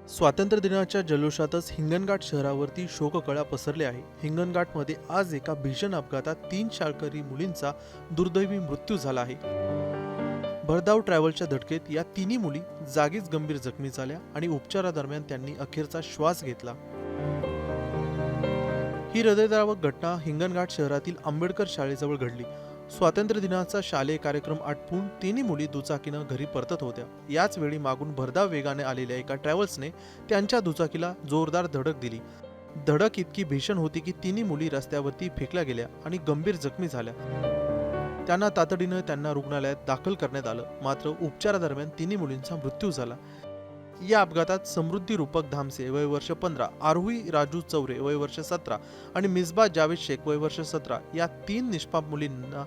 स्वातंत्र्य दिनाच्या जल्लोषातच हिंगणघाट शहरावरती शोककळा पसरली आहे. हिंगणघाटमध्ये आज एका भीषण अपघातात 3 शाळकरी मुलींचा दुर्दैवी मृत्यू झाला आहे. भरधाव ट्रॅव्हलच्या धडकेत या तिन्ही मुली जागीच गंभीर जखमी झाल्या आणि उपचारादरम्यान त्यांनी अखेरचा श्वास घेतला. ही हृदयद्रावक घटना हिंगणघाट शहरातील आंबेडकर शाळेजवळ घडली. स्वातंत्र्य दिनाचा शालेय कार्यक्रम आटपून तिन्ही मुली दुचाकीनं घरी परतत होत्या. याच वेळी मागून भरधाव वेगाने आलेल्या एका ट्रॅव्हल्सने त्यांच्या दुचाकीला जोरदार धडक दिली. धडक इतकी भीषण होती की तिन्ही मुली रस्त्यावरती फेकल्या गेल्या आणि गंभीर जखमी झाल्या. त्यांना रुग्णालयात दाखल करण्यात आलं, मात्र उपचारादरम्यान तिन्ही मुलींचा मृत्यू झाला. या अपघातात समृद्धी रूपक धामसे वय वर्ष 15, आरोही राजू चौरे वय वर्ष 17 आणि मिसबा जावेद शेख वय वर्ष 17 या 3 निष्पाप मुलींना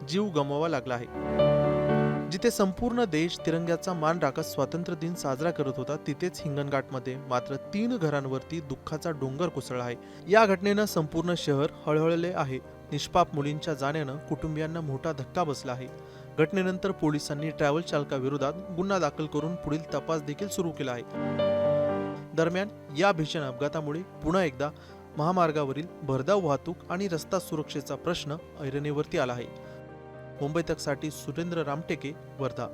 जीव गमवावा लागला आहे. जिथे संपूर्ण देश तिरंग्याचा मान राखत स्वातंत्र्य दिन साजरा करत होता, तिथेच हिंगणघाटमध्ये मात्र 3 घरांवरती दुःखाचा डोंगर कोसळला आहे. या घटनेनं संपूर्ण शहर हळहळले आहे. निष्पाप मुलींच्या जाण्यानं कुटुंबियांना मोठा धक्का बसला आहे. घटनेनंतर पोलिसांनी ट्रॅव्हल चालकाविरोधात गुन्हा दाखल करून पुढील तपास देखील सुरू केला आहे. दरम्यान या भीषण अपघातामुळे पुन्हा एकदा महामार्गावरील भरधाव वाहतूक आणि रस्ता सुरक्षेचा प्रश्न ऐरणीवरती आला आहे. मुंबई तकसाठी सुरेंद्र रामटेके, वर्धा.